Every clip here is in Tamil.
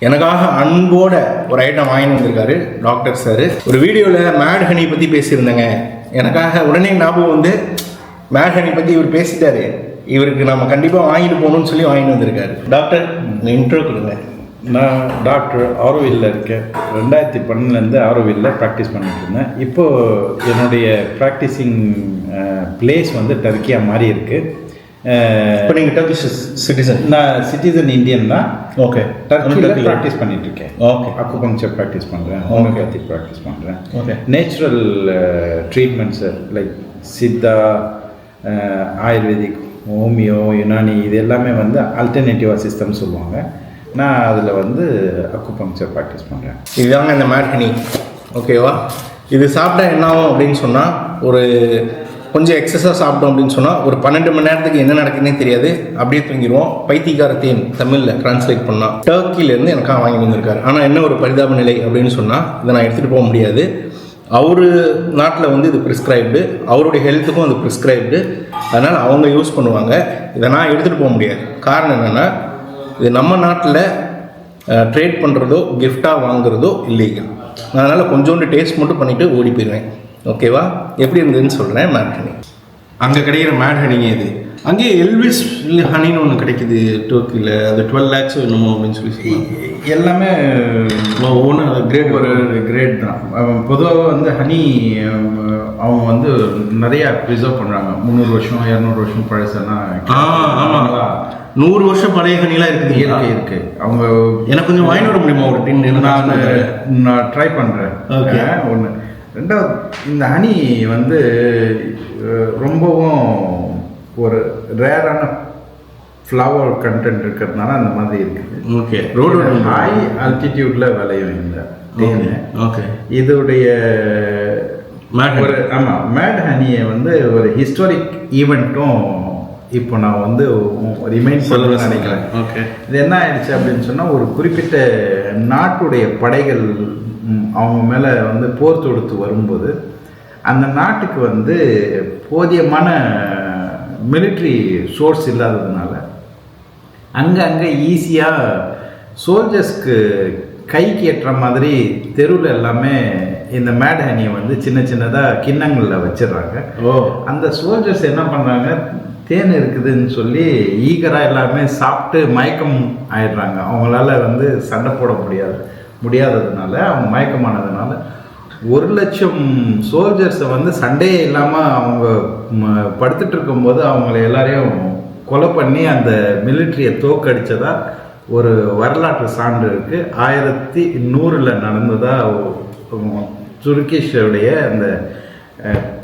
எனக்காக அன்போட ஒரு ஐட்டம் வாங்கி வந்திருக்காரு டாக்டர் சார். ஒரு வீடியோவில் மேட் ஹனி பற்றி பேசியிருந்தேங்க. எனக்காக உடனே ஞாபகம் வந்து மேட் ஹனி பற்றி இவர் பேசிட்டாரு, இவருக்கு நம்ம கண்டிப்பாக வாங்கிட்டு போகணும்னு சொல்லி வாங்கிட்டு வந்திருக்காரு. டாக்டர் இன்ட்ரோ கொடுங்க. நான் டாக்டர் ஆரோவில்ல இருக்கேன். 2012 ஆரோவில்ல ப்ராக்டிஸ் பண்ணிட்டு இருந்தேன். இப்போது என்னுடைய ப்ராக்டிஸிங் பிளேஸ் வந்து டர்க்கியாக மாறி இருக்குது. இப்போ நீங்கள் டர்க்கிஷ் சிட்டிசன்? நான் சிட்டிசன் இந்தியன் தான். ஓகே. டர்க்கியில் ப்ராக்டிஸ் பண்ணிட்டு இருக்கேன். ஓகே. அக்குபங்க்சர் ப்ராக்டிஸ் பண்ணுறேன், ஹோமியோபேத்திக் ப்ராக்டிஸ் பண்ணுறேன். Okay. Natural treatments like Siddha, ayurvedic, homeo, Unani, இது எல்லாமே வந்து ஆல்டர்னேட்டிவ் சிஸ்டம் சொல்லுவாங்க. நான் அதில் வந்து அக்குபங்க்சர் ப்ராக்டிஸ் பண்ணுறேன். இதுதாங்க இந்த மேட் ஹனி. ஓகேவா? இது சாப்பிட்டா என்ன ஆகும் அப்படின்னு சொன்னால், ஒரு கொஞ்சம் எக்ஸஸாக சாப்பிட்டோம் அப்படின்னு சொன்னால் ஒரு 12 மணி நேரத்துக்கு என்ன நடக்குதுன்னே தெரியாது, அப்படியே தூங்கிடுவோம். பைத்தியக்காரத்தையும் தமிழில் டிரான்ஸ்லேட் பண்ணால் டர்க்கிலேருந்து எனக்காக வாங்கி வந்திருக்காரு. ஆனால் என்ன ஒரு பரிதாப நிலை அப்படின்னு சொன்னால், இதை நான் எடுத்துகிட்டு போக முடியாது. அவர் நாட்டில் வந்து இது ப்ரிஸ்கிரைப்டு, அவருடைய ஹெல்த்துக்கும் அது ப்ரிஸ்கிரைப்டு. அதனால் அவங்க யூஸ் பண்ணுவாங்க. இதை நான் எடுத்துகிட்டு போக முடியாது. காரணம் என்னென்னா, இது நம்ம நாட்டில் ட்ரேட் பண்ணுறதோ கிஃப்டாக வாங்குறதோ இல்லீகல். அதனால் கொஞ்சோண்டு டேஸ்ட் மட்டும் பண்ணிவிட்டு ஓடி போயிடுவேன். ஓகேவா? எப்படி இருந்ததுன்னு சொல்கிறேன். மேட் ஹனி அங்கே கிடைக்கிற மேட் ஹனிங்க இது. அங்கேயே எல்விஸ் ஹனின்னு ஒன்று கிடைக்குது டர்க்கியில். அது 12 lakhs என்னமோ அப்படின்னு சொல்லி எல்லாமே ஒவ்வொன்று அது கிரேட், ஒரு கிரேட் தான். பொதுவாக வந்து ஹனி அவங்க வந்து நிறையா ப்ரிசர்வ் பண்ணுறாங்க. 300 வருஷம் 200 வருஷம் பழசெல்லாம். ஆமாங்களா? 100 வருஷம் பழைய ஹனிலாம் இருக்குது. இருக்கு. அவங்க எனக்கு கொஞ்சம் வாங்கி வர முடியுமா ஒரு டின்? நான் ட்ரை பண்ணுறேன். ஓகே. ஒன்று. ரெண்டாவது, இந்த ஹனி வந்து ரொம்பவும் ஒரு ரேரான ஃப்ளவர் கண்டென்ட் இருக்கிறதுனால அந்த மாதிரி இருக்குது. ஓகே. ரோடு ஹை ஆல்டிடியூட்ல விளையும் இந்த தேன். ஓகே. இதோடைய ஒரு மேட் ஹனியை வந்து ஒரு ஹிஸ்டாரிக் ஈவெண்ட்டும் இப்போ நான் வந்து ரிமைண்ட் சொல்ல நினைக்கிறேன். ஓகே. இது என்ன ஆயிடுச்சு அப்படின்னு சொன்னால், ஒரு குறிப்பிட்ட நாட்டுடைய படைகள் அவங்க மேலே வந்து போர் தொடுத்து வரும்போது அந்த நாட்டுக்கு வந்து போதியமான மிலிட்ரி சோர்ஸ் இல்லாததுனால அங்கே ஈஸியாக சோல்ஜர்ஸ்க்கு கைக்கு ஏற்ற மாதிரி தெருவில் எல்லாமே இந்த மேட் ஹனியை வந்து சின்ன சின்னதாக கிண்ணங்களில் வச்சிடுறாங்க. அந்த சோல்ஜர்ஸ் என்ன பண்ணுறாங்க, தேன் இருக்குதுன்னு சொல்லி ஈகராக எல்லாமே சாப்பிட்டு மயக்கம் ஆயிடுறாங்க. அவங்களால வந்து சண்டை போட முடியாததுனால, அவங்க மயக்கமானதுனால 100,000 சோல்ஜர்ஸை வந்து சண்டையே இல்லாமல் அவங்க படுத்துட்டு இருக்கும்போது அவங்கள எல்லாரையும் கொலை பண்ணி அந்த மிலிட்ரியை தோக்கடிச்சதா ஒரு வரலாற்று சான்று இருக்குது. 1100 நடந்ததா துருக்கிஷோடைய அந்த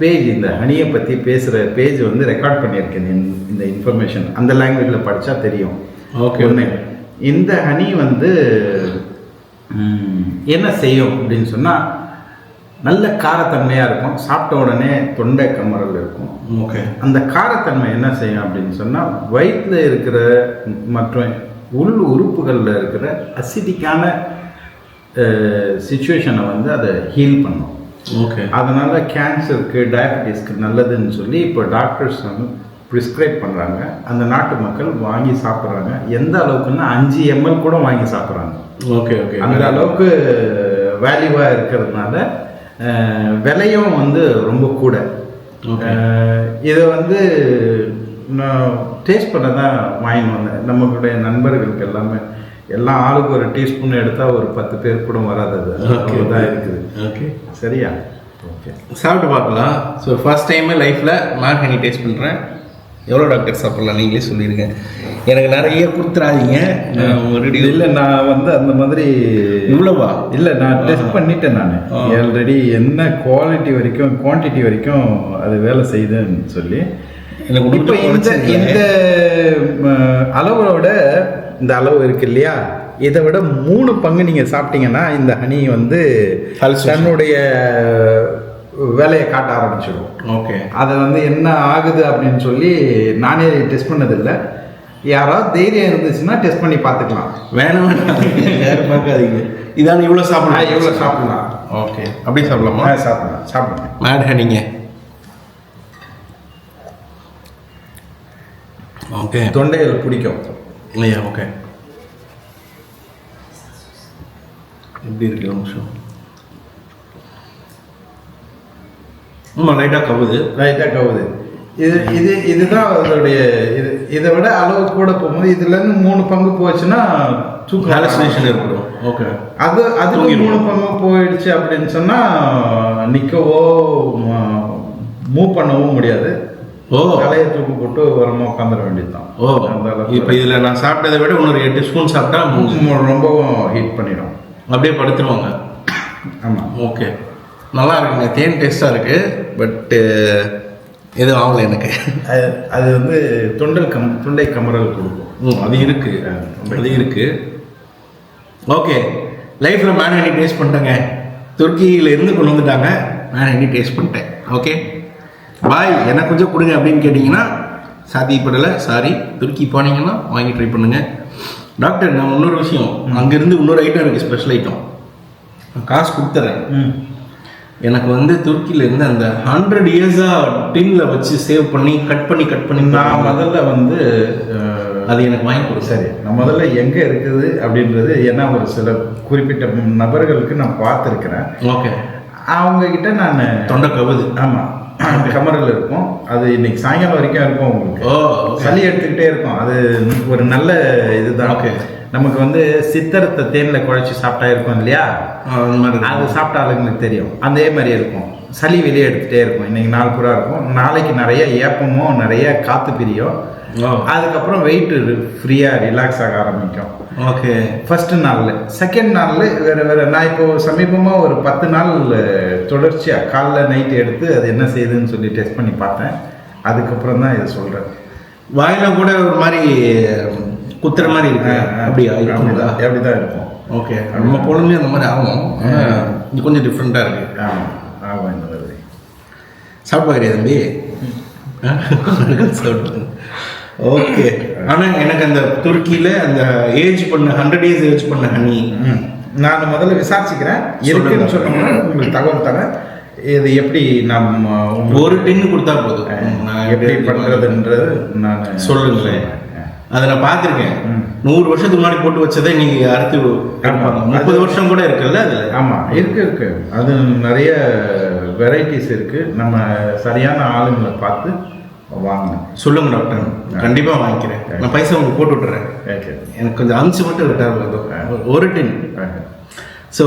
பேஜ், இந்த ஹனியை பற்றி பேசுகிற பேஜ் வந்து ரெக்கார்ட் பண்ணியிருக்கேன். இந்த இன்ஃபர்மேஷன் அந்த லாங்குவேஜில் படித்தா தெரியும். ஓகே. ஒன்று, இந்த ஹனி வந்து என்ன செய்யும் அப்படின்னு சொன்னால், நல்ல காரத்தன்மையாக இருக்கும். சாப்பிட்ட உடனே தொண்டை கமறல் இருக்கும். ஓகே. அந்த காரத்தன்மை என்ன செய்யும் அப்படின்னு சொன்னால், வயிற்றில் இருக்கிற மற்றும் உள் உறுப்புகளில் இருக்கிற அசிடிக்கான சிச்சுவேஷனை வந்து அதை ஹீல் பண்ணும். ஓகே. அதனால் கேன்சருக்கு, டயபெட்டிஸ்க்கு நல்லதுன்னு சொல்லி இப்போ டாக்டர்ஸ் வந்து ப்ரிஸ்கிரைப் பண்ணுறாங்க. அந்த நாட்டு மக்கள் வாங்கி சாப்பிட்றாங்க. எந்த அளவுக்குன்னா 5 ml கூட வாங்கி சாப்பிட்றாங்க. ஓகே. ஓகே. அந்த அளவுக்கு வேல்யூவாக இருக்கிறதுனால விலையும் வந்து ரொம்ப கூட. இதை வந்து நான் டேஸ்ட் பண்ண தான் வாங்கிட்டு வந்தேன். நம்மளுடைய நண்பர்களுக்கு எல்லாம் ஆளுக்கு ஒரு டீஸ்பூன் எடுத்தால் ஒரு 10 பேர் கூட வராது. அது தான் இருக்குது. ஓகே. சரியா? ஓகே. சாப்பிட்டு பார்க்கலாம். ஸோ ஃபர்ஸ்ட் டைமே லைஃப்பில் மேட் ஹனி டேஸ்ட் பண்ணுறேன். எவ்வளோ டாக்டர் சாப்பிட்லாம் நீங்களே சொல்லிடுங்க. எனக்கு நிறைய கொடுத்துறாதீங்க. இல்லை, நான் வந்து அந்த மாதிரி இவ்வளோவா? இல்லை, நான் டெஸ்ட் பண்ணிட்டேன். நான் ஆல்ரெடி என்ன குவாலிட்டி வரைக்கும் குவான்டிட்டி வரைக்கும் அது வேலை செய்யுதுன்னு சொல்லி எனக்கு இப்போ இந்த அளவோட இந்த அளவு இருக்கு இல்லையா, இதை விட 3 பங்கு நீங்கள் சாப்பிட்டீங்கன்னா இந்த ஹனி வந்து தன்னுடைய வேலையை காட்ட ஆரம்பிச்சிடும். ஓகே. அதை வந்து என்ன ஆகுது அப்படின்னு சொல்லி நானே டெஸ்ட் பண்ணதில்லை. யாராவது தைரியம் இருந்துச்சுன்னா டெஸ்ட் பண்ணி பார்த்துக்கலாம். வேணும் யாரும் பார்க்காதீங்க. இதான் இவ்வளோ சாப்பிடலாம். ஓகே. அப்படி சாப்பிடலாமா? சாப்பிடலாம். மேட் ஹனிங்க. ஓகே. தொண்டையில் பிடிக்கும் இல்லையா? ஓகே. எப்படி இருக்கு ஒரு நிமிஷம். ஆமாம், லைட்டாக கவுது. இதுதான் அதோடைய இதை விட அளவு கூட போகும்போது இதுலேருந்து 3 பங்கு போச்சுன்னா தூக்கம் ஹாலுசினேஷன் ஏற்படும். ஓகே, அதுக்கு 3 பங்கு போயிடுச்சு அப்படின்னு சொன்னால் நிற்கவோ மூவ் பண்ணவும் முடியாது. தலையை தூக்கு போட்டு வரமா உட்காந்துட வேண்டியதுதான். இப்போ இதில் நான் சாப்பிட்டதை விட இன்னொரு 8 ஸ்பூன் சாப்பிட்டா ரொம்பவும் ஹீட் பண்ணிடும், அப்படியே படுத்துருவாங்க. ஆமாம், ஓகே, நல்லா இருக்குங்க. தேன் டேஸ்ட்டாக இருக்குது. பட்டு எதுவும் ஆகலை எனக்கு. அது வந்து தொண்டை கமரல் கொடுக்கும். அது இருக்குது. ஓகே, லைஃப்பில் மேனி டேஸ்ட் பண்ணிட்டேங்க. துருக்கியிலேருந்து கொண்டு வந்துட்டாங்க, மேனி டேஸ்ட் பண்ணிட்டேன். Okay bye. எனக்கு கொஞ்சம் கொடுங்க அப்படின்னு கேட்டிங்கன்னா சாத்தியப்படலை, சாரி. துருக்கி போனீங்கன்னா வாங்கி ட்ரை பண்ணுங்கள். டாக்டர், நான் இன்னொரு விஷயம், அங்கேருந்து இன்னொரு ஐட்டம் இருக்குது, ஸ்பெஷல் ஐட்டம். காசு கொடுத்துறேன். எனக்கு வந்து துருக்கியிலேருந்து அந்த 100 இயர்ஸாக டின்னில் வச்சு சேவ் பண்ணி கட் பண்ணி நான் முதல்ல வந்து அது எனக்கு வாங்கி கொடு. சரி, நான் முதல்ல எங்கே இருக்குது அப்படின்றது, ஏன்னா ஒரு சில குறிப்பிட்ட நபர்களுக்கு நான் பார்த்துருக்கிறேன். ஓகே, அவங்கக்கிட்ட நான் தொண்டை கவுது. ஆமாம், கமரில் இருக்கும். அது இன்னைக்கு சாயங்காலம் வரைக்கும் இருக்கும். உங்களுக்கு சளி எடுத்துக்கிட்டே இருக்கும். அது ஒரு நல்ல இதுதான். ஓகே, நமக்கு வந்து சித்தரத்தை தேனில் குழைச்சி சாப்பிட்டா இருக்கும் இல்லையா, அது சாப்பிட்ட ஆளுங்களுக்கு தெரியும். அதே மாதிரி இருக்கும். சளி வெளியே எடுத்துகிட்டே இருக்கும். இன்னைக்கு நாள் பூரா இருக்கும். நாளைக்கு நிறைய ஏப்பமும் நிறைய காற்று பிரியும். அதுக்கப்புறம் வெயிட் ஃப்ரீயாக ரிலாக்ஸ் ஆக ஆரம்பிக்கும். ஓகே, ஃபர்ஸ்ட் நாளில். செகண்ட் நாளில் வேறு நான் இப்போது சமீபமாக ஒரு 10 நாள் தொடர்ச்சியாக காலைல நைட்டு எடுத்து அது என்ன செய்யுதுன்னு சொல்லி டெஸ்ட் பண்ணி பார்த்தேன். அதுக்கப்புறம் தான் இதை சொல்கிறேன். வாயில கூட ஒரு மாதிரி குத்துற மாதிரி இருக்கு. அப்படிதான் இருக்கும். ஓகே, நம்ம பொழுதுமே அந்த மாதிரி ஆகும். இது கொஞ்சம் டிஃப்ரெண்ட்டாக இருக்கு. ஆகும் இந்த மாதிரி. சாப்பிட்டு கிடையாது தம்பி. ஓகே, ஆனால் எனக்கு அந்த துருக்கியில் அந்த ஏஜ் பண்ண 100 days ஏஜ் பண்ண ஹனி நான் முதல்ல விசாரிச்சுக்கிறேன். இருக்குன்னு சொன்னோம்னா உங்களுக்கு தகவல் தரேன். இது எப்படி நம்ம ஒரு டின்னு கொடுத்தா போதும். நான் எப்படி பண்ணுறதுன்றது நான் சொல்லுங்களேன். அதை நான் பார்த்துருக்கேன். 100 வருஷத்துக்கு முன்னாடி போட்டு வச்சதை நீங்கள் அறுத்து 30 வருஷம் கூட இருக்குல்ல அதில். ஆமாம், இருக்கு. அது நிறைய வெரைட்டிஸ் இருக்குது. நம்ம சரியான ஆளுங்களை பார்த்து வாங்கணும். சொல்லுங்க டாக்டர், கண்டிப்பாக வாங்கிக்கிறேன். நான் பைசா உங்களுக்கு போட்டு விட்டுறேன். எனக்கு கொஞ்சம் அனுப்பிச்சு மட்டும் விட்டார் ஒரு டின். ஸோ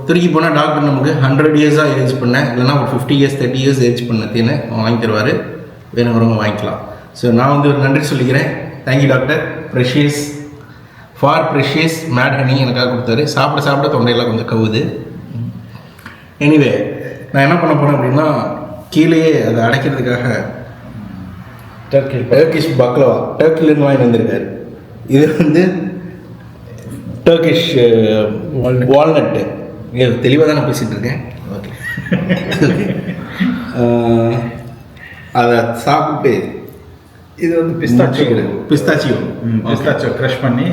துருக்கி போனால் டாக்டர் நமக்கு 100 இயர்ஸாக ஏஜ் பண்ணேன், இல்லைனா ஒரு 50 years 30 years ஏஜ் பண்ண தேனை வாங்கி தருவார். வேணுங்கிறவங்க வாங்கிக்கலாம். ஸோ நான் வந்து ஒரு நன்றி சொல்லிக்கிறேன். Thank you doctor. Precious made honey எனக்காக கொடுத்தாரு. சாப்பிட தொண்டையெல்லாம் கொஞ்சம் கவுது. எனிவே, நான் என்ன பண்ண போகிறேன் அப்படின்னா, கீழேயே அதை அடைக்கிறதுக்காக டர்க்கிஷ் பக்லவா டர்க்கிலேருந்து வாங்கி வந்திருக்காரு. இது வந்து டர்க்கிஷ் வால்நட்டு. இது தெளிவாக தான் நான் பேசிகிட்டு இருக்கேன். ஓகே, அதை சாப்பிட்டு இது வந்து பிஸ்தாச்சியோ க்ரஷ் பண்ணி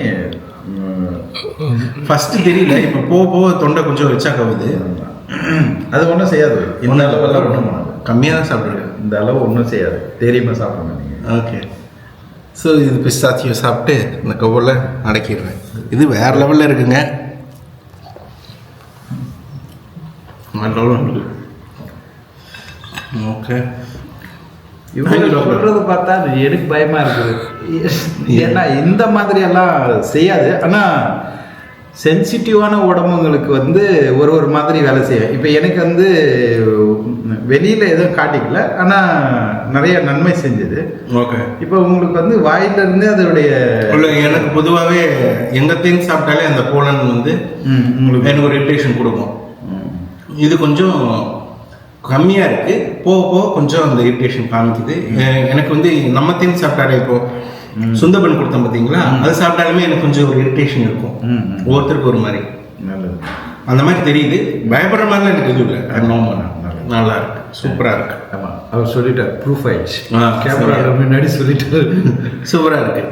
ஃபஸ்ட்டு தெரியல. இப்போ போக தொண்டை கொஞ்சம் வச்சா கவுது. அது ஒன்றும் செய்யாது. இந்த அளவெல்லாம் ஒன்றும் பண்ணாது. கம்மியாக தான் சாப்பிட்ருக்கேன். இந்த அளவு ஒன்றும் செய்யாது. தெரியாமல் சாப்பிட்றேன் நீங்கள். ஓகே, ஸோ இது பிஸ்தாச்சியோ சாப்பிட்டு இந்த கவுல அடக்கிடுறேன். இது வேறு லெவலில் இருக்குங்க. ஓகே, இவங்க சொல்றது பார்த்தா எனக்கு பயமா இருக்குது. ஏன்னா இந்த மாதிரி எல்லாம் செய்யாது. ஆனால் சென்சிட்டிவான உடம்புங்களுக்கு வந்து ஒரு மாதிரி வேலை செய்யும். இப்போ எனக்கு வந்து வெளியில் எதுவும் காட்டிக்கல, ஆனால் நிறைய நன்மை செஞ்சது. ஓகே, இப்போ உங்களுக்கு வந்து வாயிலிருந்து அதோடைய எனக்கு பொதுவாகவே எங்கள் தேன் சாப்பிட்டாலே அந்த போலன் வந்து உங்களுக்கு எனக்கு ஒரு இரிட்டேஷன் கொடுக்கும். இது கொஞ்சம் கம்மியாக இருக்குது. போக கொஞ்சம் அந்த இரிட்டேஷன் காமிக்குது. எனக்கு வந்து நம்ம தேன் சாப்பிட்டாலே இப்போது சுந்தபன் கொடுத்தோம் பார்த்தீங்களா, அது சாப்பிட்டாலுமே எனக்கு கொஞ்சம் ஒரு இரிட்டேஷன் இருக்கும். ஒவ்வொருத்தருக்கு ஒரு மாதிரி. நல்லது. அந்த மாதிரி தெரியுது. பயப்படுற மாதிரிலாம் எனக்கு எதுவும் இல்லை. நல்லா இருக்கு, சூப்பராக இருக்கு. ஆமாம், அவர் சொல்லிட்டார். ப்ரூஃப் ஆயிடுச்சு. கேமரா முன்னாடி சொல்லிட்டு சூப்பராக இருக்கு.